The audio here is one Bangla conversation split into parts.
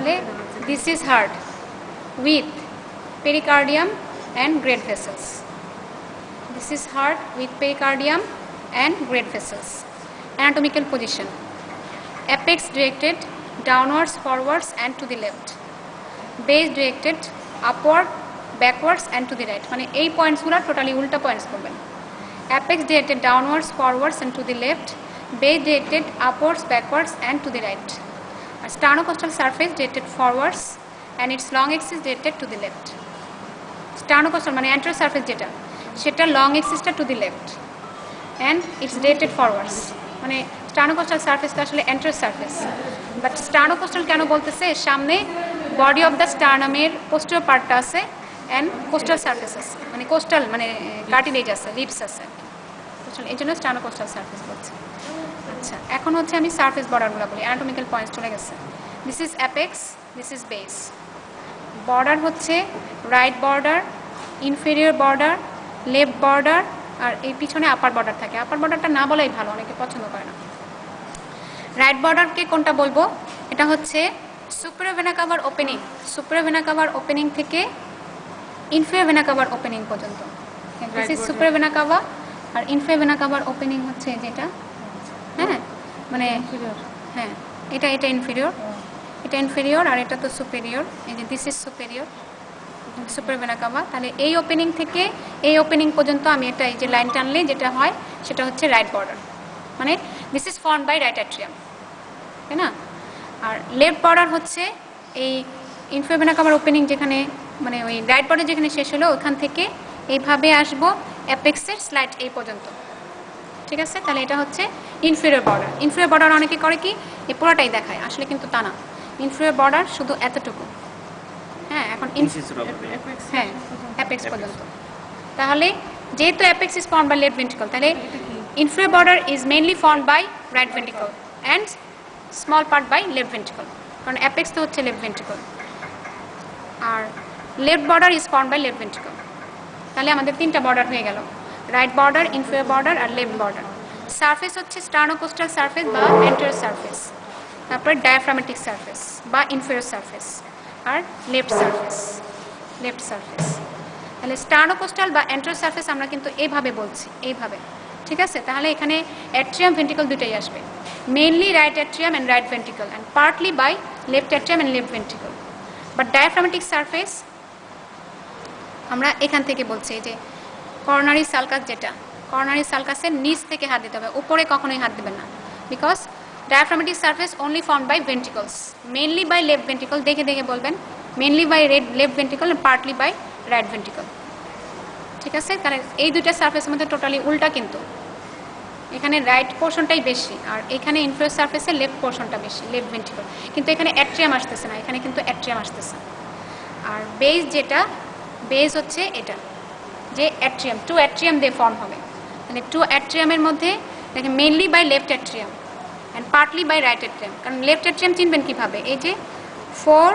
তাহলে this is heart with pericardium and grade vessels. This is heart with pericardium and grade vessels. Anatomical position, apex directed downwards, forwards and to the left, base directed upward, backwards and to the right, মানে এই পয়েন্টসগুলো টোটালি উল্টা পয়েন্টস করবেন। apex directed downwards, forwards and to the left, base directed upwards, backwards and to the right, আর sternocostal surface directed forwards and its long axis directed to the left. sternocostal মানে anterior surface যেটা সেটা long axisটা to the left and it's directed forwards, মানে sternocostal surface আসলে anterior surface, বাট sternocostal কেন বলতেছে, সামনে বডি অফ দ্য স্টার্নামের পোস্টেরিয়র পার্টটা আছে অ্যান্ড কোস্টাল সারফেস আছে, মানে কোস্টাল মানে কার্টিলেজ আছে, রিবস আছে, এই জন্য sternocostal সারফেস বলছে। আচ্ছা, এখন হচ্ছে আমি সারফেস বর্ডারগুলো বলি, অ্যানাটমিক্যাল পয়েন্টস চলে গেছে। This is apex, this is base. Border হচ্ছে right border, inferior border, left border, আর এই পিছনে আপার বর্ডার থাকে। আপার বর্ডারটা না বলাই ভালো, অনেকে পছন্দ করে না। রাইট বর্ডারকে কোনটা বলবো, এটা হচ্ছে সুপিরিয়র ভেনা কাভার ওপেনিং, সুপিরিয়র ভেনা কাভার ওপেনিং থেকে ইনফেরিয়র ভেনা কাভার ওপেনিং পর্যন্ত। This is superior vena cava, আর ইনফেরিয়র ভেনা কাভার ওপেনিং হচ্ছে যেটা, হ্যাঁ মানে হ্যাঁ এটা ইনফেরিয়র, এটা ইনফেরিয়র, আর এটা তো সুপিরিয়র। এই যে this is superior, superior vena CAVA. তাহলে এই ওপেনিং থেকে এই ওপেনিং পর্যন্ত আমি এটা এই যে লাইন টানলে যেটা হয় সেটা হচ্ছে রাইট বর্ডার, মানে this is formed by right atrium, তাই না? আর লেফট বর্ডার হচ্ছে এই ইনফেরিয়র ভেনা কাভার ওপেনিং যেখানে, মানে ওই রাইট বর্ডার যেখানে শেষ হলো ওখান থেকে এইভাবে আসবো অ্যাপেক্সের স্লাইড এই পর্যন্ত, ঠিক আছে? তাহলে এটা হচ্ছে ইনফেরিয়র বর্ডার। ইনফেরিয়র বর্ডার অনেকে করে কি এই পুরোটাই দেখায়, আসলে কিন্তু তা না। ইনফেরিয়র বর্ডার শুধু এতটুকু, হ্যাঁ এখন হ্যাঁ অ্যাপেক্স পর্যন্ত। তাহলে যেহেতু apex is formed by left ventricle, তাহলে inferior border is mainly formed by right ventricle and small part by left ventricle, কারণ অ্যাপেক্স তো হচ্ছে লেফট ভেন্ট্রিকল, আর left border is formed by left ventricle. তাহলে আমাদের তিনটা বর্ডার হয়ে গেল, রাইট বর্ডার, ইনফেরিয়র বর্ডার আর লেফট বর্ডার। সারফেস হচ্ছে স্টার্নোকোস্টাল সারফেস বা অ্যান্টেরিয়র সারফেস, তারপরে ডায়াফ্রামেটিক সারফেস বা ইনফেরিয়র সারফেস, আর লেফট সারফেস, লেফট সারফেস। তাহলে স্টার্নোকোস্টাল বা অ্যান্টেরিয়র সারফেস আমরা কিন্তু এইভাবে বলছি, এইভাবে, ঠিক আছে? তাহলে এখানে অ্যাট্রিয়াম ভেন্ট্রিকল দুটোই আসবে, mainly right atrium and right ventricle and partly by left atrium and left ventricle. But diaphragmatic surface আমরা এখান থেকে বলছি, যে করোনারি সালকাস, যেটা করোনারি সালকাসের নিচ থেকে হাত দিতে হবে, উপরে কখনোই হাত দেবেন না, because diaphragmatic surface only formed by ventricles, mainly by left ventricle, দেখে দেখে বলবেন, mainly by left ventricle and partly by right ventricle, ঠিক আছে? কারণ এই দুইটা সারফেসের মধ্যে টোটালি উল্টা, কিন্তু এখানে রাইট পোর্শনটাই বেশি আর এখানে ইনফেরিয়র সারফেসে লেফট পোর্শনটা বেশি, লেফট ভেন্ট্রিকল, কিন্তু এখানে অ্যাট্রিয়াম আসতেছে না, এখানে কিন্তু অ্যাট্রিয়াম আসতেছে। আর বেস যেটা, বেস হচ্ছে এটা, যে অ্যাট্রিয়াম, টু অ্যাট্রিয়াম দিয়ে ফর্ম হবে, মানে টু অ্যাট্রিয়ামের মধ্যে দেখেন mainly by left atrium and partly by right atrium. কারণ লেফট অ্যাট্রিয়াম চিনবেন কীভাবে, এই যে 4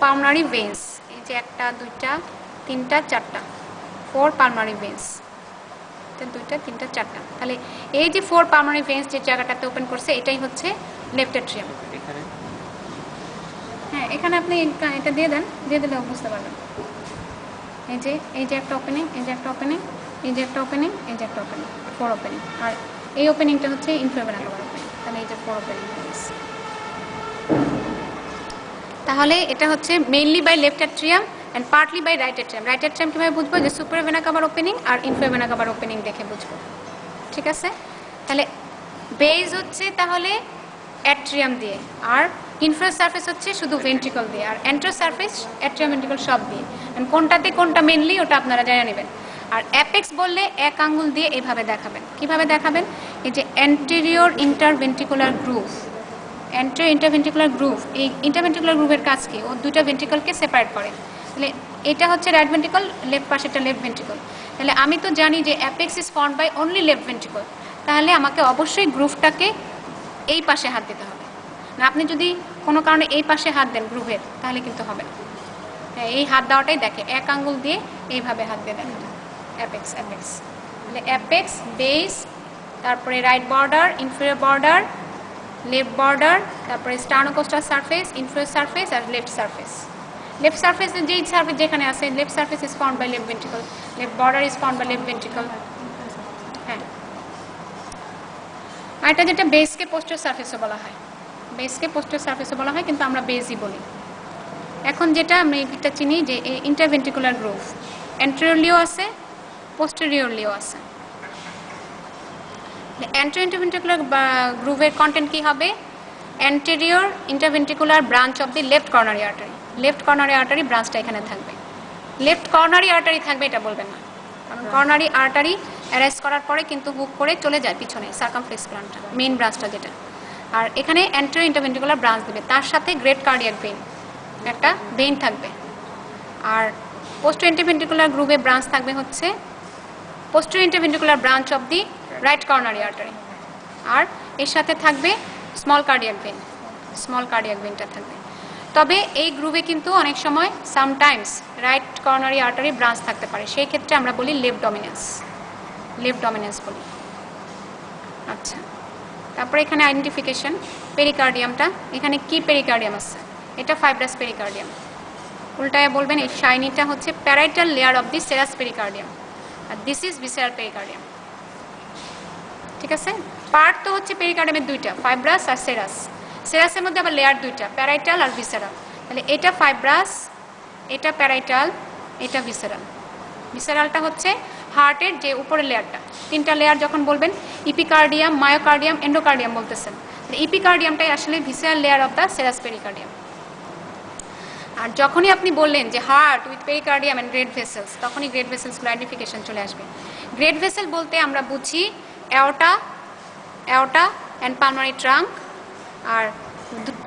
পালমোনারি ভেন্স, এই যে 1টা 2টা 3টা 4টা 4 পালমোনারি ভেন্স, 2টা 3টা 4টা, তাহলে এই যে 4 পালমোনারি ভেন্স যে জায়গাটাতে ওপেন করছে এটাই হচ্ছে লেফট অ্যাট্রিয়াম। হ্যাঁ এখানে আপনি এটা দিয়ে দেন, দিয়ে দিলে বুঝতে পারবেন। এই যে একটা ওপেনিং, এই যে একটা ওপেনিং, এই যে একটা ওপেনিং, এই যে একটা ওপেনিং, 4 ওপেনিং, আর এই ওপেনিংটা হচ্ছে ইনফেরিয়র ভেনা কাভার ওপেনিং, তাহলে এই যে 4 ওপেনিং হয়ে গেছে। তাহলে এটা হচ্ছে mainly by left atrium and partly by right atrium. Right atrium কীভাবে বুঝবো, যে সুপিরিয়র ভেনা কাভার ওপেনিং আর ইনফেরিয়র ভেনা কাভার ওপেনিং দেখে বুঝবো, ঠিক আছে? তাহলে বেস হচ্ছে তাহলে অ্যাট্রিয়াম দিয়ে, আর ইনফেরিয়র সারফেস হচ্ছে শুধু ভেন্ট্রিকল দিয়ে, আর অ্যান্টেরিয়র সারফেস অ্যাট্রিয়াম ভেন্ট্রিকল সব দিয়ে। কোনটাতে কোনটা মেইনলি ওটা আপনারা জেনে নেবেন। আর অ্যাপেক্স বললে এক আঙ্গুল দিয়ে এভাবে দেখাবেন। কিভাবে দেখাবেন, এই যে অ্যান্টেরিয়র ইন্টারভেন্ট্রিকুলার গ্রুভ, অ্যান্টেরিয়র ইন্টারভেন্ট্রিকুলার গ্রুভ, এই ইন্টারভেন্ট্রিকুলার গ্রুভের কাজ কি, ও দুইটা ভেন্ট্রিকলকে সেপারেট করে। তাহলে এটা হচ্ছে রাইট ভেন্ট্রিকল, লেফট পাশেটা লেফট ভেন্ট্রিকল। তাহলে আমি তো জানি যে apex is formed by only left ventricle, তাহলে আমাকে অবশ্যই গ্রুভটাকে এই পাশে হাত দিতে হবে না। আপনি যদি কোনো কারণে এই পাশে হাত দেন গ্রুভের, তাহলে কিন্তু হবে না। এই হাত দেওয়াটাই দেখে, এক আঙ্গুল দিয়ে এইভাবে হাত দিয়ে দেখেন, অ্যাপেক্স, অ্যাপেক্স। তাহলে অ্যাপেক্স, বেস, তারপরে right border, inferior border, left border, তারপরে স্টার্নোকোস্টাল সারফেস, ইনফ্লোর সারফেস আর লেফট সারফেস। লেফট সারফেস যেই সারফেস যেখানে আছে, left surface is found by left ventricle, left border is found by left ventricle. হ্যাঁ, আর এটা যেটা বেসকে পোস্টার সারফেসও বলা হয়, বেসকে পোস্টার সারফেসও বলা হয়, কিন্তু আমরা বেসই বলি। এখন যেটা আমরা এটা চিনি যে ইন্টারভেন্ট্রিকুলার গ্রুভ অ্যান্টেরিয়রলিও আছে, পোস্টেরিয়রলিও আছে। অ্যান্টেরিয়র গ্রুভের কন্টেন্ট কি হবে? Anterior interventricular branch of the left coronary artery, left coronary artery ব্রাঞ্চটা এখানে থাকবে। লেফট কর্নারি আর্টারি থাকবে এটা বলবেন না, কারণ কর্নারি আর্টারি অ্যারাইজ করার পরে কিন্তু হুক করে চলে যায় পিছনে সার্কামফ্লেক্স প্লান্টটা, মেইন ব্রাঞ্চটা যেটা। আর এখানে অ্যান্টেরিয়র ইন্টারভেন্ট্রিকুলার ব্রাঞ্চ দেবে, তার সাথে গ্রেট কার্ডিয়াক ভেইন, একটা ভেইন থাকবে। আর পোস্টেরিয়র ইন্টারভেন্ট্রিকুলার গ্রুভে ব্রাঞ্চ থাকবে হচ্ছে posterior interventricular branch of the right coronary artery, আর এর সাথে থাকবে small cardiac vein, small cardiac ভেইনটা থাকবে। তবে এই গ্রুভে কিন্তু অনেক সময় sometimes right coronary artery branch থাকতে পারে, সেই ক্ষেত্রে আমরা বলি লেফট ডমিনেন্স, লেফট ডমিনেন্স বলি। আচ্ছা, তারপরে এখানে আইডেন্টিফিকেশন, পেরিকার্ডিয়ামটা, এখানে কি পেরিকার্ডিয়াম আছে? এটা ফাইব্রাস পেরিকার্ডিয়াম। উল্টায় বলবেন এই শাইনিটা হচ্ছে parietal layer of the serous pericardium, আর দিস ইজ ভিসেরাল পেরিকার্ডিয়াম। ঠিক আছে, পার্ট তো হচ্ছে পেরিকার্ডিয়ামের দুইটা, ফাইব্রাস আর সেরাস। সেরাসের মধ্যে আবার লেয়ার দুইটা, প্যারাইটাল আর ভিসেরাল। তাহলে এটা ফাইব্রাস, এটা প্যারাইটাল, এটা ভিসেরাল। ভিসেরালটা হচ্ছে হার্টের যে উপরের লেয়ারটা। তিনটা লেয়ার যখন বলবেন, ইপিকার্ডিয়াম, মায়োকার্ডিয়াম, এন্ডোকার্ডিয়াম বলতেছেন, ইপিকার্ডিয়ামটাই আসলে visceral layer of the serous pericardium. আর যখনই আপনি বললেন যে heart with pericardium and great vessels, তখনই গ্রেট ভেসেলসগুলো আইডেন্টিফিকেশন চলে আসবে। গ্রেট ভেসেল বলতে আমরা বুঝি aorta, aorta and pulmonary trunk, আর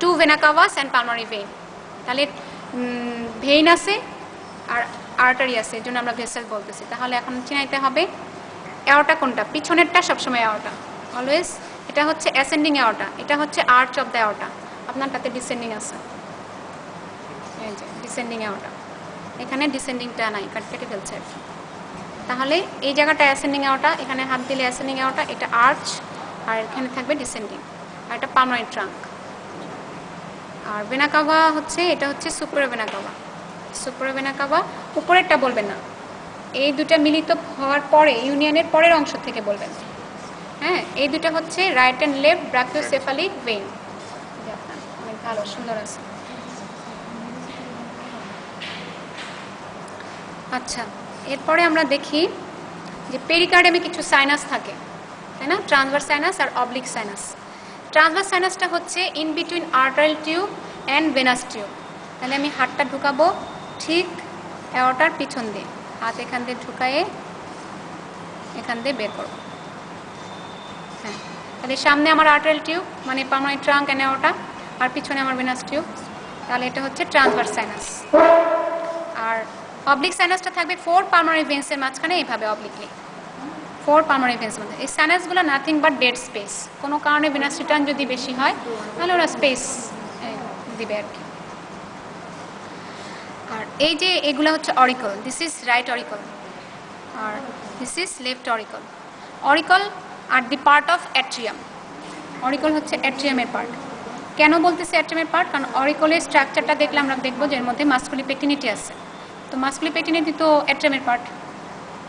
two vena cavas and pulmonary vein. তাহলে ভেইন আছে আর আর্টারি আছে, এই জন্য আমরা ভেসেল বলতেছি। তাহলে এখন চিনাইতে হবে অ্যাওর্টা কোনটা, পিছনেরটা সবসময় অ্যাওর্টা অলওয়েজ। এটা হচ্ছে অ্যাসেন্ডিং অ্যাওর্টা, এটা হচ্ছে আর্চ অফ দ্য অ্যাওর্টা, আপনারটাতে ডিসেন্ডিং আছে, এই যে ডিসেন্ডিং অ্যাওর্টা, এখানে ডিসেন্ডিংটা নাই, কেটে ফেলছে আর কি। তাহলে এই জায়গাটা অ্যাসেন্ডিং অ্যাওর্টা, এখানে হাত দিলে অ্যাসেন্ডিং অ্যাওর্টা, এটা আর্চ, আর এখানে থাকবে ডিসেন্ডিং, আর এটা পালমারি ট্রাঙ্ক। আর ভেনা কাভা হচ্ছে, এটা হচ্ছে superior vena CAVA, superior vena CAVA. উপরেরটা বলবেন না, এই দুটা মিলিত হওয়ার পরে ইউনিয়নের পরের অংশ থেকে বলবেন। হ্যাঁ, এই দুটা হচ্ছে right and left brachiocephalic vein. অনেক ভালো, সুন্দর আছে। আচ্ছা, এরপরে আমরা দেখি যে পেরিকার্ডিয়ামে কিছু সাইনাস থাকে, তাই না? ট্রান্সভার্স সাইনাস আর অবলিক সাইনাস। ট্রান্সভার্স সাইনাসটা হচ্ছে in between arterial tube and venous tube. তাহলে আমি হাতটা ঢুকাবো ঠিক অ্যাওর্টার পিছন দিয়ে, হাত এখান দিয়ে ঢুকায়ে এখান দিয়ে বের করবো। হ্যাঁ, তাহলে সামনে আমার আর্টারিয়াল টিউব মানে পালমারি ট্রাঙ্ক অ্যান্ড অ্যাওর্টা, আর পিছনে আমার ভেনাস টিউব। তাহলে এটা হচ্ছে ট্রান্সভার্স সাইনাস। আর অবলিক সাইনাসটা থাকবে ফোর পালমারি ভেন্সের মাঝখানে, এইভাবে অবলিকলি ফোর পালমারি ভেন্স মধ্যে। এই সাইনাসগুলো নাথিং বাট ডেড স্পেস, কোনো কারণে ভেনাস রিটার্ন যদি বেশি হয় তাহলে ওরা স্পেস দিবে আর কি। আর এই যে এগুলো হচ্ছে auricle, this is right auricle আর this is left auricle. Auricle আর the part of atrium, auricle হচ্ছে অ্যাট্রিয়ামের পার্ট। কেন বলতেছি অ্যাট্রিয়ামের পার্ট? কারণ অরিকলের স্ট্রাকচারটা দেখলে আমরা দেখবো যে এর মধ্যে মাসকুলি পেক্টিনিটি আছে, তো মাসকুলি পেক্টিনিটি তো অ্যাট্রিয়ামের পার্ট।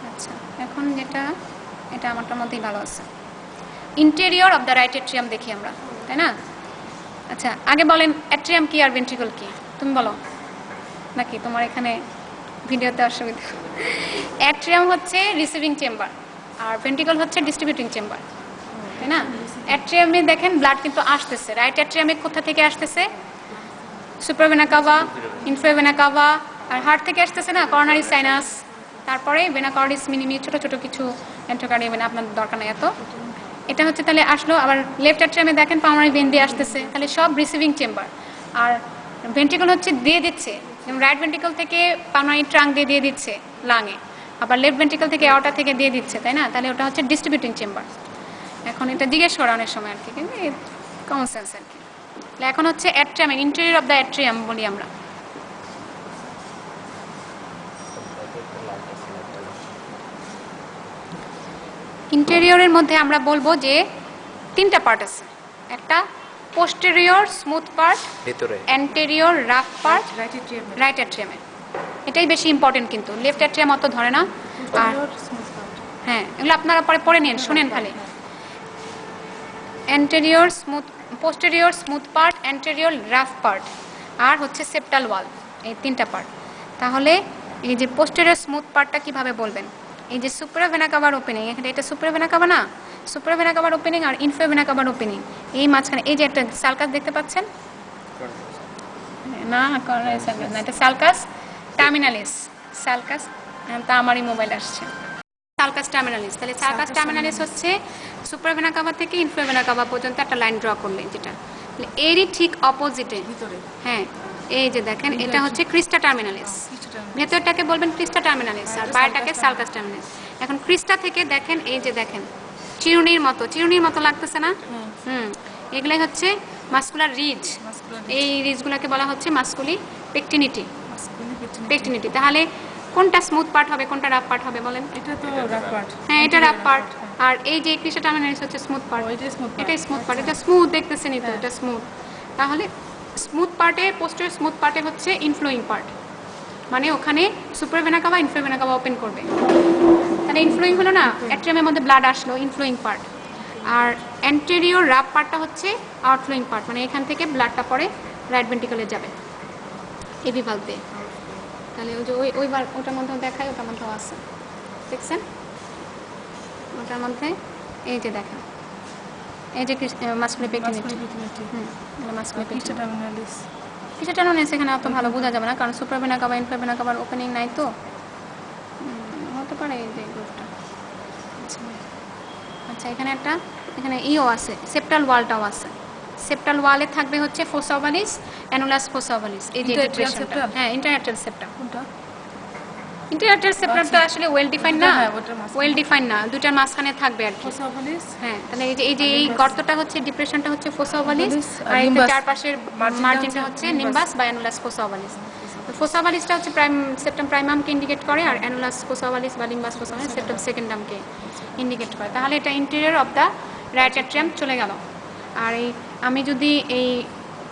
আচ্ছা, এখন যেটা এটা আমারটার মধ্যেই ভালো আছে, interior of the right atrium দেখি আমরা, তাই না? আচ্ছা, আগে বলেন অ্যাট্রিয়াম কি আর ভেন্ট্রিকল কি, তুমি বলো, নাকি তোমার এখানে ভিডিওতে অসুবিধা? অ্যাট্রিয়াম হচ্ছে রিসিভিং চেম্বার আর ভেন্ট্রিকল হচ্ছে ডিস্ট্রিবিউটিং চেম্বার, তাই না? অ্যাট্রিয়ামে দেখেন ব্লাড কিন্তু আসতেছে, রাইট অ্যাট্রিয়ামে কোথা থেকে আসতেছে? Superior vena cava, inferior vena cava, আর হার্ট থেকে আসতেছে না করোনারি সাইনাস, তারপরে ভেনা কর্ডিস মিনিমি, ছোটো ছোটো কিছু এন্ট্রোকার্ডিয়াম ভেনা, আপনার দরকার নেই এত। এটা হচ্ছে তাহলে আসলো। আবার লেফট অ্যাট্রিয়ামে দেখেন পালমারি ভেন দিয়ে আসতেছে, তাহলে সব রিসিভিং চেম্বার। আর ভেন্ট্রিকল হচ্ছে দিয়ে দিচ্ছে, যেমন রাইট ভেন্ট্রিকল থেকে পালমারি ট্রাঙ্ক দিয়ে দিচ্ছে লাঙে, আবার লেফট ভেন্ট্রিকল থেকে অ্যাওর্টা থেকে দিয়ে দিচ্ছে, তাই না? তাহলে ওটা হচ্ছে ডিস্ট্রিবিউটিং চেম্বার। এখন এটা জিজ্ঞেস করা অনেক সময় আর কি, কিন্তু কমন সেন্স আর কি। এখন হচ্ছে atrium, interior of the atrium বলি আমরা। ইন্টেরিয়রের মধ্যে আমরা বলবো যে তিনটা পার্ট আছে, একটা পোস্টেরিয়র স্মুথ পার্ট, ভিতরে অ্যান্টেরিয়র রাফ পার্ট, রাইট অ্যাট্রিয়ামে। এটাই বেশি ইম্পর্টেন্ট, কিন্তু লেফট অ্যাট্রিয়াম অত ধরে না। আর হ্যাঁ, এগুলো আপনারা পরে পড়ে নিন, শুনেন খালি। Anterior smooth, posterior smooth part, anterior rough part, আর হচ্ছে সেপ্টাল ওয়াল, এই তিনটা পার্ট। তাহলে এই যে পোস্টেরিয়র স্মুথ পার্টটা কিভাবে বলবেন? এই যে সুপ্রাভেনা কাভার ওপেনিং, এখানে এটা সুপ্রাভেনা কাভা না, সুপ্রাভেনা কাভার ওপেনিং আর ইনফ্রাভেনা কাভার ওপেনিং, এই মাঝখানে এই যে একটা সালকাস দেখতে পাচ্ছেন না? না, এটা সালকাস টার্মিনালিস। সালকাস, তা আমারই মোবাইল আসছে। সালকাস টার্মিনালিস, তাহলে সালকাস টার্মিনালিস হচ্ছে সুপ্রাভেনা কাভা থেকে ইনফ্রাভেনা কাভা পর্যন্ত একটা লাইন ড্র করলে, যেটা এরই ঠিক অপোজিটে ভিতরে। হ্যাঁ, এই যে দেখেন, এটা হচ্ছে ক্রিস্টা টার্মিনালিস। ভেতরটাকে বলবেন ক্রিস্টা টার্মিনালিস আর বাইরেটাকে সালকাস টার্মিনালিস। এখন ক্রিস্টা থেকে দেখেন, এই যে দেখেন চিরুনির মতো, চিরুনির মতো লাগতেছে না? এগুলাই হচ্ছে মাসকুলার রিজ। এই রিজগুলোকে বলা হচ্ছে মাসকুলি পেকটিনিটি। পেকটিনিটি। তাহলে কোনটা স্মুথ পার্ট হবে, কোনটা রাফ পার্ট হবে বলেন? এটা তো রাফ পার্ট। হ্যাঁ, এটা রাফ পার্ট। আর এই যে ক্রিস্টা টার্মিনালিস হচ্ছে স্মুথ পার্ট। এটাই স্মুথ পার্ট। এটা স্মুথ দেখতেছেনই তো, এটা স্মুথ। তাহলে স্মুথ পার্টে, পোস্টেরিয়র স্মুথ পার্টে হচ্ছে ইনফ্লোয়িং পার্ট, মানে ওখানে সুপ্রাভেনা কাভা ইনফ্রাভেনা কাভা ওপেন করবে। তাহলে ইনফ্লোয়িং হলো না, অ্যাট্রিয়ামের মধ্যে ব্লাড আসলো, ইনফ্লোয়িং পার্ট। আর অ্যান্টেরিয়র রাফ পার্টটা হচ্ছে আউটফ্লোয়িং পার্ট, মানে এখান থেকে ব্লাডটা পরে রাইট ভেন্ট্রিকলে যাবে এবি ভালভ দিয়ে। তাহলে ওই যে ওইবার ওটার মধ্যেও দেখায়, ওটার মধ্যেও আছে, দেখছেন? ওটার মধ্যে এই যে দেখেন, এই যে মাসকুলার পেকটিনিটি। মাসকুলার পেকটিনিটি। কিসের টার্মিনালিস এখানে অত ভালো বোঝা যাবে না, কারণ সুপ্রাভেনা কাভা ইনফ্রাভেনা কাভার ওপেনিং নাই তো। হতে পারে এই যে গ্রুপটা। আচ্ছা, এখানে একটা, এখানে ইও আছে, সেপ্টাল ওয়ালটাও আছে। সেপ্টাল ওয়ালে থাকবে হচ্ছে ফোসা ওভালিস, অ্যানুলাস ফোসা ওভালিস। এই যে ডিপ্রেশনটা, হ্যাঁ, ইন্টারঅ্যাট্রিয়াল সেপ্টাম। কোনটা? ইন্টারঅ্যাট্রিয়াল সেপ্টামটা আসলে ওয়েল ডিফাইন না, ওয়েল ডিফাইন না, দুটার মাঝখানে থাকবে আর কি। ফোসা ওভালিস। হ্যাঁ, তাহলে এই যে এই গর্তটা হচ্ছে, ডিপ্রেশনটা হচ্ছে ফোসা ওভালিস, আর এই চারপাশের মার্জিনটা হচ্ছে নিম্বাস বা অ্যানুলাস ফোসা ওভালিস। ফোসা ওভালিসটা হচ্ছে সেপ্টাম প্রাইমামকে ইন্ডিকেট করে, আর অ্যানুলাস ফোসা ওভালিস বা লিম্বাস ফোসা ওভালিস সেপ্টাম সেকেন্ডামকে ইন্ডিকেট করে। তাহলে এটা interior of the right atrium চলে গেল। আর এই আমি যদি এই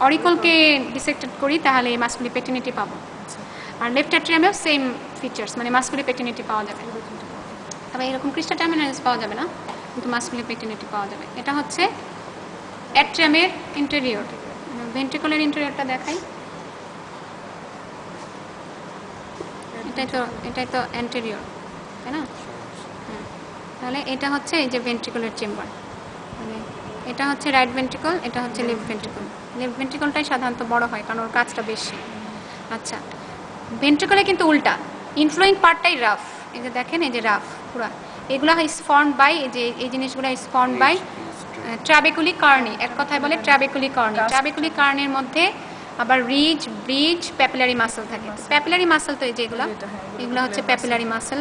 অরিকলকে ডিসেক্টেড করি, তাহলে এই মাসকুলি পেকটিনিটি পাবো। আর লেফট অ্যাট্রিয়ামেও সেম ফিচার্স, মানে মাসকুলি পেকটিনিটি পাওয়া যাবে। তবে এরকম ক্রিস্টা টার্মিনালিস পাওয়া যাবে না, কিন্তু মাসকুলি পেকটিনিটি পাওয়া যাবে। এটা হচ্ছে অ্যাট্রিয়ামের ইন্টেরিয়র। ভেন্ট্রিকলের ইন্টেরিয়রটা দেখাই। এটাই তো অ্যান্টেরিয়র, তাই না? তাহলে এটা হচ্ছে এই যে ভেন্ট্রিকলের চেম্বার, মানে এটা হচ্ছে রাইট ভেন্ট্রিকল, এটা হচ্ছে লেফট ভেন্ট্রিকল। লেফট ভেন্ট্রিকলটাই সাধারণত বড় হয়, কারণ ওর কাজটা বেশি। আচ্ছা, ভেন্ট্রিকলে কিন্তু উল্টা, ইনফ্লোয়িং পার্টটাই রাফ। এই যে দেখেন, এই যে রাফ পুরা, এগুলো ইজ ফর্মড বাই, এই যে এই জিনিসগুলো ইজ ফর্মড বাই ট্রাবেকুলি কার্নি। এক কথায় বলে ট্রাবেকুলি কার্নি। ট্রাবেকুলি কার্নির মধ্যে আবার রিজ, ব্রিজ, প্যাপিলারি মাসল থাকে। প্যাপিলারি মাসল তো এই যে এগুলো হচ্ছে প্যাপিলারি মাসল।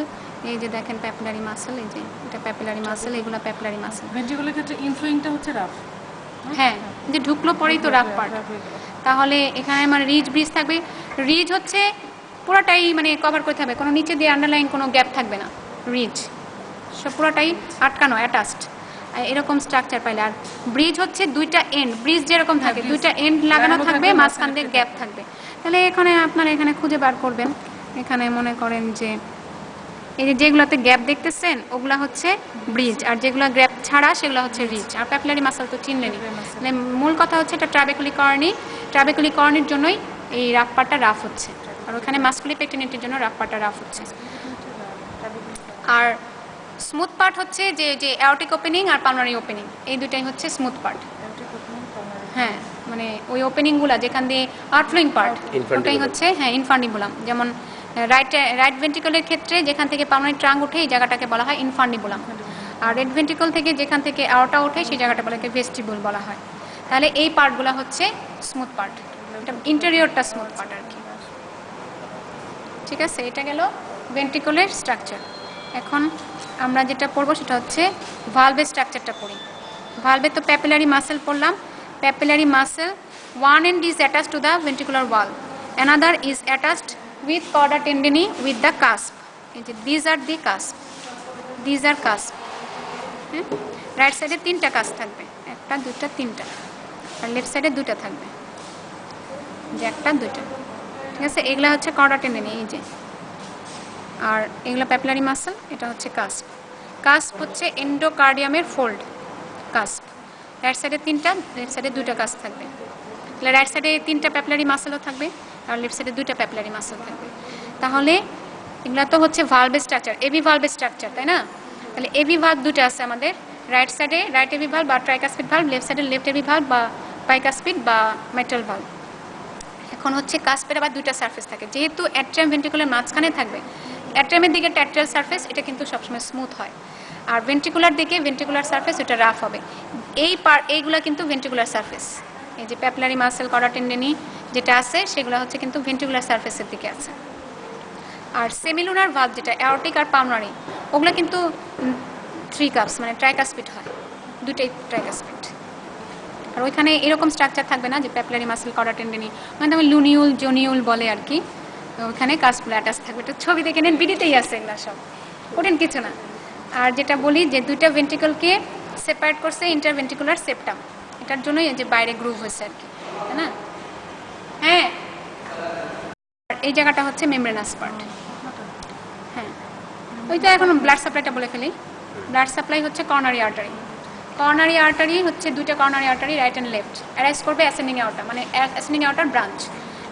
এই যে দেখেন প্যাপিলারি মাসল, এই যে এটা প্যাপিলারি মাসল, এগুলো প্যাপিলারি মাসল। ভেন্ট্রিকুলার ক্ষেত্রে ইনফ্লোয়িংটা হচ্ছে রাফ। হ্যাঁ, যে ঢুকলো পরেই তো রাফ পার্ট। তাহলে এখানে মানে রিজ, ব্রিজ থাকবে। রিজ হচ্ছে পুরোটাই মানে কভার করতে হবে, কোনো নিচে দিয়ে আন্ডারলাইন কোনো গ্যাপ থাকবে না। রিজ সব পুরোটাই আটকানো, অ্যাটাচড, এরকম স্ট্রাকচার পাইলে। আর ব্রিজ হচ্ছে দুইটা এন্ড, ব্রিজ যেরকম থাকে দুইটা এন্ড লাগানো থাকবে, মাঝখান দিয়ে গ্যাপ থাকবে। তাহলে এখানে আপনারা এখানে খুঁজে বার করবেন। এখানে মনে করেন যে এই যে যেগুলোতে গ্যাপ দেখতেছেন ওগুলা হচ্ছে ব্রিজ, আর যেগুলো গ্যাপ ছাড়া সেগুলো হচ্ছে রিজ। আর প্যাপিলারি মাসল তো চিনলেনই। মানে মূল কথা হচ্ছে এটা ট্রাবেকুলি কর্নি। ট্রাবেকুলি কর্নির জন্যই এই রাফ পার্টটা রাফ হচ্ছে, আর ওখানে মাসকুলি পেকটিনিটির জন্য রাফ পার্টটা রাফ হচ্ছে। আর স্মুথ পার্ট হচ্ছে যে যে অ্যাওরটিক ওপেনিং আর পালমারি ওপেনিং, এই দুটাই হচ্ছে স্মুথ পার্ট। হ্যাঁ, মানে ওই ওপেনিংগুলো যেখান দিয়ে আউটফ্লোয়িং পার্ট, ওটাই হচ্ছে হ্যাঁ ইনফান্ডিবুলাম। যেমন রাইট ভেন্ট্রিকলের ক্ষেত্রে যেখান থেকে পালমারি ট্রাঙ্ক ওঠে এই জায়গাটাকে বলা হয় ইনফান্ডিবুলাম। আর রেড ভেন্ট্রিকল থেকে যেখান থেকে আওরটা ওঠে সেই জায়গাটা বলাকে ভেস্টিবুল বলা হয়। তাহলে এই পার্টগুলো হচ্ছে স্মুথ পার্ট, এটা ইন্টেরিয়রটা স্মুথ পার্ট আর কি। ঠিক আছে, এটা গেল ভেন্ট্রিকলের স্ট্রাকচার। এখন আমরা যেটা পড়বো সেটা হচ্ছে ভালভের স্ট্রাকচারটা পড়ি। ভালভে তো প্যাপিলারি মাসেল পড়লাম। Papillary muscle, one end is attached to the ventricular wall, another is attached with chorda tendini with the cusp. These are the cusp, these are cusp. Right সাইডে তিনটা কাস্প থাকবে, একটা দুটা তিনটা। আর লেফট সাইডে দুটো থাকবে, যে একটা দুটো, ঠিক আছে। এগুলা হচ্ছে কর্ডা টেন্ডেনি, এই যে। আর এগুলো প্যাপিলারি মাসল, এটা হচ্ছে কাস্প। কাস্প হচ্ছে এন্ডোকার্ডিয়ামের ফোল্ড, কাস্প। রাইট সাইডে তিনটা, লেফট সাইডে দুটো কাস্প থাকবে। তাহলে রাইট সাইডে তিনটা প্যাপিলারি মাসলও থাকবে, আর লেফট সাইডে দুটো প্যাপিলারি মাসল থাকবে। তাহলে এগুলো তো হচ্ছে ভালভের স্ট্রাকচার, এবি ভালভের স্ট্রাকচার, তাই না? তাহলে এবি ভালভ দুটো আছে আমাদের, রাইট সাইডে রাইট এবি ভালভ বা ট্রাইকাসপিড ভালভ, লেফট সাইডে লেফট এবি ভালভ বা বাইকাসপিড বা মেটাল ভালভ। এখন হচ্ছে কাস্পের আবার দুইটা সারফেস থাকে, যেহেতু অ্যাট্রিয়াম ভেন্ট্রিকুলার মাঝখানে থাকবে। অ্যাট্রিয়ামের দিকে ট্যাট্রিয়াল সারফেস, এটা কিন্তু সবসময় স্মুথ হয়, আর ভেন্ট্রিকুলার দিকে ভেন্ট্রিকুলার সারফেস এটা রাফ হবে। এইগুলা কিন্তু ভেন্ট্রিকুলার সারফেস, এই যে প্যাপিলারি মাসেল কর্ডা টেন্ডেনি যেটা আছে সেগুলো হচ্ছে কিন্তু ভেন্ট্রিকুলার সারফেসের দিকে আছে। আর সেমিলুনার ভালভ যেটা অ্যাওর্টিক আর পালমোনারি, ওগুলো কিন্তু 3 কাপস মানে ট্রাইকাসপিড হয়, দুটোই ট্রাইকাসপিড। আর ওইখানে এরকম স্ট্রাকচার থাকবে না যে প্যাপিলারি মাসেল কর্ডা টেন্ডেনি, মানে তুমি লুনিউল জোনিউল বলে আর কি। ওইখানে কাস্পগুলো অ্যাটাচ থাকবে, এটা ছবি দেখে নেন, বিডিতেই আছে এগুলো, সব কঠিন কিছু না। আর যেটা বলি যে দুইটা ভেন্ট্রিকলকে সেপারেট করছে ইন্টারভেন্ট্রিকুলার সেপ্টাম, এটার জন্যই যে বাইরে গ্রুভ হয়েছে আর কি, তাই না? হ্যাঁ, এই জায়গাটা হচ্ছে মেমব্রেনাস পার্ট। হ্যাঁ, ওইটা এখন ব্লাড সাপ্লাইটা বলে ফেলি। ব্লাড সাপ্লাই হচ্ছে কর্নারি আর্টারি। কর্নারি আর্টারি হচ্ছে দুইটা coronary artery, right and left, arise করবে অ্যাসেন্ডিং আউটার, মানে অ্যাসেন্ডিং আউটার ব্রাঞ্চ।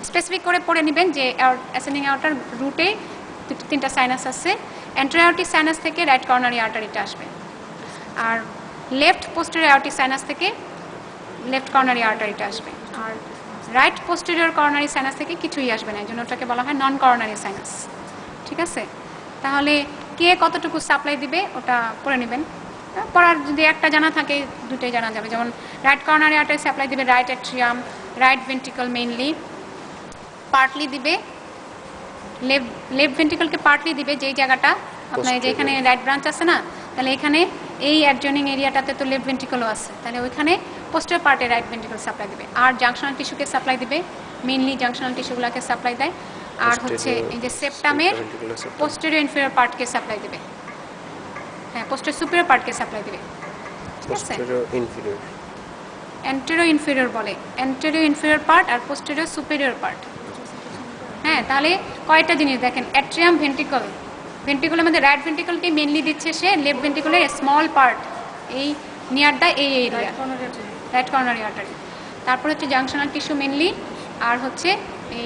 স্পেসিফিক করে পড়ে নেবেন যে অ্যাসেন্ডিং আউটার রুটে তিনটা সাইনাস আছে, অ্যান্টেরিয়র সাইনাস থেকে রাইট কর্নারি আর্টারিটা আসবে, আর লেফট পোস্টেরিয়র অ্যাওর্টিক সাইনাস থেকে লেফট কর্নারি আর্টারিটা আসবে, আর রাইট পোস্টেরিয়র কর্নারি সাইনাস থেকে কিছুই আসবে না, এই জন্য ওটাকে বলা হয় নন কর্নারি সাইনাস, ঠিক আছে। তাহলে কে কতটুকু সাপ্লাই দিবে ওটা পড়ে নেবেন। পড়ার যদি একটা জানা থাকে দুটোই জানা যাবে, যেমন রাইট কর্নারি আর্টারি সাপ্লাই দিবে right atrium, right ventricle mainly, partly দিবে লেফট ভেন্ট্রিকলকে পার্টলি দিবে যেই জায়গাটা আপনার যে এখানে রাইট ব্রাঞ্চ আছে না, তাহলে এখানে এই অ্যাডজয়নিং এরিয়াটাতে তো লেফট ভেন্ট্রিকলও আছে, তাহলে ওইখানে পোস্টেরিয়র পার্টে রাইট ভেন্ট্রিকল সাপ্লাই দিবে, আর জাংশনাল টিস্যুকে সাপ্লাই দিবে, মেইনলি জাংশনাল টিস্যুগুলোকে সাপ্লাই দেয়, আর হচ্ছে এই যে সেপ্টামের পোস্টেরিয়র ইনফেরিয়র পার্টকে সাপ্লাই দিবে, হ্যাঁ পোস্টেরিয়র সুপিরিয়র পার্টকে সাপ্লাই দিবে, ঠিক আছে। অ্যান্টেরিয়র ইনফেরিয়র বলে, অ্যান্টেরিয়র ইনফেরিয়র পার্ট আর পোস্টেরিয়র সুপিরিয়র পার্ট। হ্যাঁ, তাহলে কয়টা জিনিস দেখেন, অ্যাট্রিয়াম ভেন্ট্রিকল, ভেন্ট্রিকলের মধ্যে রাইট ভেন্ট্রিকলকে মেনলি দিচ্ছে সে, লেফট ভেন্ট্রিকলের স্মল পার্ট এই নিয়ার দা এই এরিয়া রাইট কর্নারি আর্টারি, তারপর হচ্ছে জাংশনাল টিস্যু মেনলি, আর হচ্ছে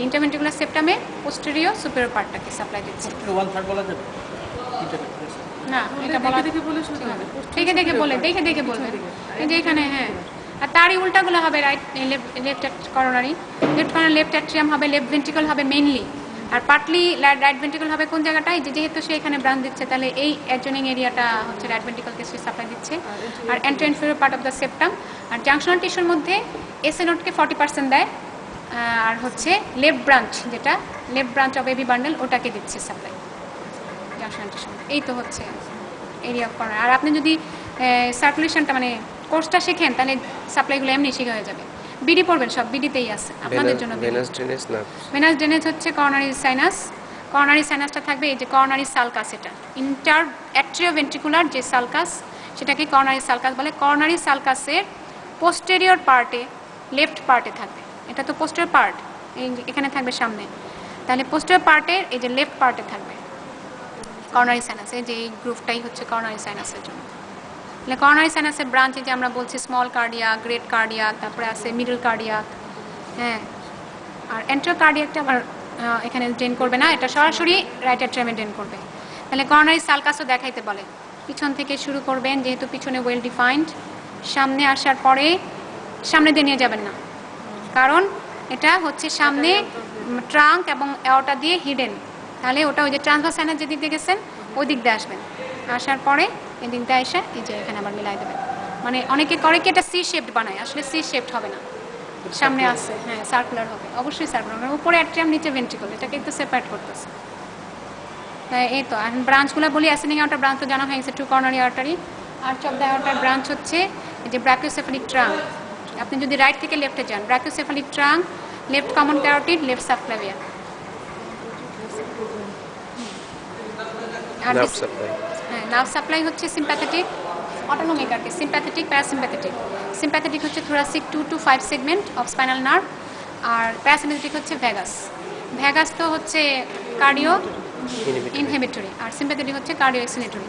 ইন্টারভেন্ট্রিকুলার সেপ্টামে পোস্টেরিয়র সুপিরিয়র পার্টটাকে সাপ্লাই দিচ্ছে। না, এটা বলা দেখে বলবেন, এই যে এখানে, হ্যাঁ, আর তারই উল্টাগুলো হবে রাইট লেফট কর্নারি, লেফট অ্যাট্রিয়াম হবে, লেফট ভেন্ট্রিকল হবে মেইনলি, আর পার্টলি রাইট ভেন্ট্রিকল হবে কোন জায়গাটায়, যেহেতু সে এখানে ব্রাঞ্চ দিচ্ছে তাহলে এই অ্যাডজয়নিং এরিয়াটা হচ্ছে রাইট ভেন্ট্রিকলকে সে সাপ্লাই দিচ্ছে, আর anterior inferior part of the septum, আর জাংশনাল টিস্যুর মধ্যে এসএ নোটকে 40% দেয়, আর হচ্ছে লেফট ব্রাঞ্চ যেটা left branch of AV bundle ওটাকে দিচ্ছে সাপ্লাই জাংশনাল টিস্যু। এই তো হচ্ছে এরিয়া অফ কর্নার। আর আপনি যদি সার্কুলেশনটা মানে কোর্সটা শেখেন তাহলে সাপ্লাইগুলো এমনি শেখা হয়ে যাবে। বিডি পড়বেন, সব বিডিতেই আছে আপনাদের জন্য। ভেনাস ড্রেনেজ হচ্ছে কর্নারি সাইনাস, কর্নারি সাইনাসটা থাকবে এই যে কর্নারি সালকাস, এটা ইন্টার অ্যাট্রিওভেন্ট্রিকুলার যে সালকাস সেটাকে কর্নারি সালকাস বলে। কর্নারি সালকাসের পোস্টেরিয়র পার্টে লেফট পার্টে থাকবে, এটা তো পোস্টেরিয়র পার্ট এখানে থাকবে সামনে, তাহলে পোস্টেরিয়র পার্টের এই যে লেফট পার্টে থাকবে কর্নারি সাইনাস, এই যে এই গ্রুপটাই হচ্ছে কর্নারি সাইনাসের জন্য। তাহলে কর্নারি সাইনাসের ব্রাঞ্চে যে আমরা বলছি স্মল কার্ডিয়াক, গ্রেট কার্ডিয়াক, তারপরে আছে মিডল কার্ডিয়াক, হ্যাঁ, আর এন্ট্রো কার্ডিয়াকটা আবার এখানে ড্রেন করবে না, এটা সরাসরি রাইট অ্যাট্রিয়ামে ড্রেন করবে। তাহলে কর্নারি সালকাসও দেখাইতে বলে, পিছন থেকে শুরু করবেন যেহেতু পিছনে ওয়েল ডিফাইন্ড, সামনে আসার পরে সামনে দিয়ে নিয়ে যাবেন না, কারণ এটা হচ্ছে সামনে ট্রাঙ্ক এবং অ্যাওর্টা দিয়ে হিডেন, তাহলে ওটা ওই যে ট্রান্সভার্স সাইনাস যেদিক দিয়ে গেছেন ওই দিক দিয়ে আসবেন, আসার পরে এই দিক দিয়ে এসে এই যে এখানে আবার মিলাই দেবেন। মানে অনেকে করে কি এটা সি শেপড বানায়, আসলে সি শেপড হবে না, সামনে আসছে, হ্যাঁ সার্কুলার হবে, অবশ্যই সার্কুলার হবে, উপরে অ্যাট্রিয়াম নিচে ভেন্ট্রিকল, এটাকে একটু সেপারেট করতেছে। তাই এই তো এখন ব্রাঞ্চগুলো বলি, অ্যাসেন্ডিং আউটার ব্রাঞ্চ তো জানা হয়ে গেছে, two coronary artery, arch of the আউটার ব্রাঞ্চ হচ্ছে এই যে ব্র্যাকিওসেফালিক ট্রাঙ্ক। আপনি যদি রাইট থেকে লেফটে যান, brachiocephalic trunk, left common carotid, left subclavian. আর হ্যাঁ, নার্ভ সাপ্লাই হচ্ছে সিম্প্যাথেটিক, অটোনমিক আর কি, সিম্প্যাথেটিক প্যারাসিম্প্যাথেটিক। সিম্প্যাথেটিক হচ্ছে thoracic 2 to 5 segment of spinal nerve, আর প্যারাসিম্প্যাথেটিক হচ্ছে ভ্যাগাস। ভ্যাগাস তো হচ্ছে কার্ডিও ইনহিবিটরি, আর সিম্প্যাথেটিক হচ্ছে কার্ডিও এক্সিলেটরি,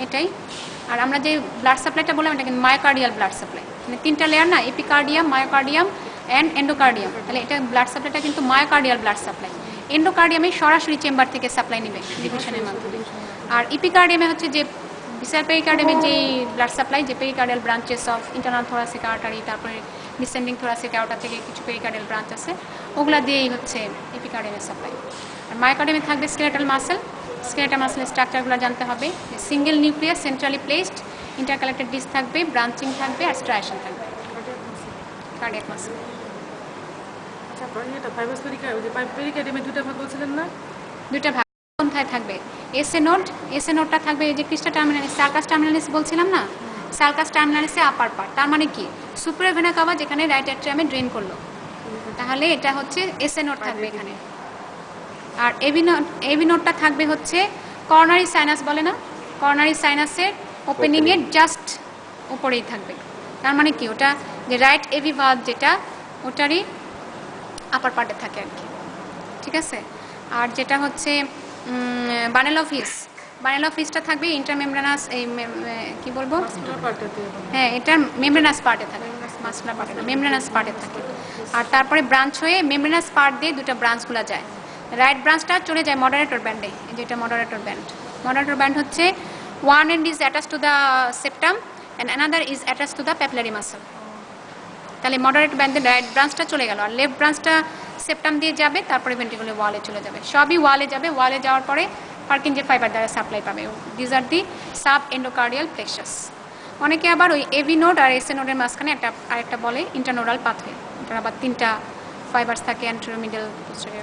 এটাই। আর আমরা যে ব্লাড সাপ্লাইটা বললাম এটা কিন্তু মায়োকার্ডিয়াল ব্লাড সাপ্লাই, মানে 3টা লেয়ার না, এপিকার্ডিয়াম, মায়োকার্ডিয়াম অ্যান্ড এন্ডোকার্ডিয়াম। তাহলে এটা ব্লাড সাপ্লাইটা কিন্তু মায়োকার্ডিয়াল ব্লাড সাপ্লাই। এন্ডোকার্ডিয়ামে সরাসরি চেম্বার থেকে সাপ্লাই নেবে ডিভিশনের মাধ্যমে। আর ইপিকার্ডিয়ামে হচ্ছে যে বিসার পেরিকার্ডিয়ামে যেই ব্লাড সাপ্লাই, যে pericardial branches of internal thoracic artery, তারপরে ডিসেন্ডিং থোরাসিক আর্টার থেকে কিছু পেরিকার্ডিয়াল ব্রাঞ্চ আছে, ওগুলা দিয়েই হচ্ছে এপিকার্ডিয়ামের সাপ্লাই। আর মায়োকার্ডিয়ামে থাকবে স্কেলেটাল মাসেল। স্কেলেটাল মাসেলের স্ট্রাকচারগুলো জানতে হবে, single nucleus, centrally placed, intercalated disc থাকবে, ব্রাঞ্চিং থাকবে, আর স্ট্রাইশন থাকবে। Cardiac muscle. আচ্ছা, এটা ফাইবাস পেরিকার্ডিয়ামে দুটো ভাগ বলছিলেন না? দুইটা ভাগ কোথায় থাকবে? এসএ নোড, এসএ নোডটা থাকবে এই যে ক্রিস্টা টার্মিনালিস, সার্কাস টার্মিনালিস বলছিলাম না, সার্কাস টার্মিনালিসে আপার পার্ট, তার মানে কি সুপ্রিয়র ভেনা কাভা যেখানে রাইট অ্যাট্রিয়ামে ড্রেন করলো, তাহলে এটা হচ্ছে এসএ নোড থাকবে এখানে। আর এবি নোডটা থাকবে হচ্ছে কর্নারি সাইনাস বলে না, কর্নারি সাইনাসের ওপেনিংয়ের জাস্ট উপরেই থাকবে। তার মানে কি ওটা যে রাইট এভি ভালভ যেটা, ওটারই আপার পার্টে থাকে আর কি, ঠিক আছে। আর যেটা হচ্ছে বানেল অফ হিস, বানেল অফ হিসটা থাকবে ইন্টারমেমব্রেনাস, এই কি বলবো, হ্যাঁ এটা মেমব্রেনাস পার্টে থাকে, মাসকুলার পার্টে না, মেমব্রেনাস পার্টে থাকে। আর তারপরে ব্রাঞ্চ হয়ে মেমব্রেনাস পার্ট দিয়ে দুটো ব্রাঞ্চগুলো যায়। রাইট ব্রাঞ্চটা চলে যায় মডারেটর ব্যান্ডে, যেটা মডারেটর ব্যান্ড। মডারেটর ব্যান্ড হচ্ছে one end is attached to the septum and another is attached to the papillary muscle. তাহলে মডারেট ব্যান্ডের রাইট ব্রাঞ্চটা চলে গেল, আর লেফট ব্রাঞ্চটা সেপ্টাম দিয়ে যাবে, তারপরে ভেন্ট্রিকুলার ওয়ালে চলে যাবে। সবই ওয়ালে যাবে, ওয়ালে যাওয়ার পরে পার্কিনজে ফাইবার দ্বারা সাপ্লাই পাবে। These are the sub endocardial plexus. অনেকে আবার ওই এভি নোড আর এসএ নোডের মাঝখানে আরেকটা বলে ইন্টারনোডাল পাথওয়ে, ওটার আবার 3টা ফাইবার্স থাকে, অ্যান্টেরিয়র, মিডল, পোস্টেরিয়র।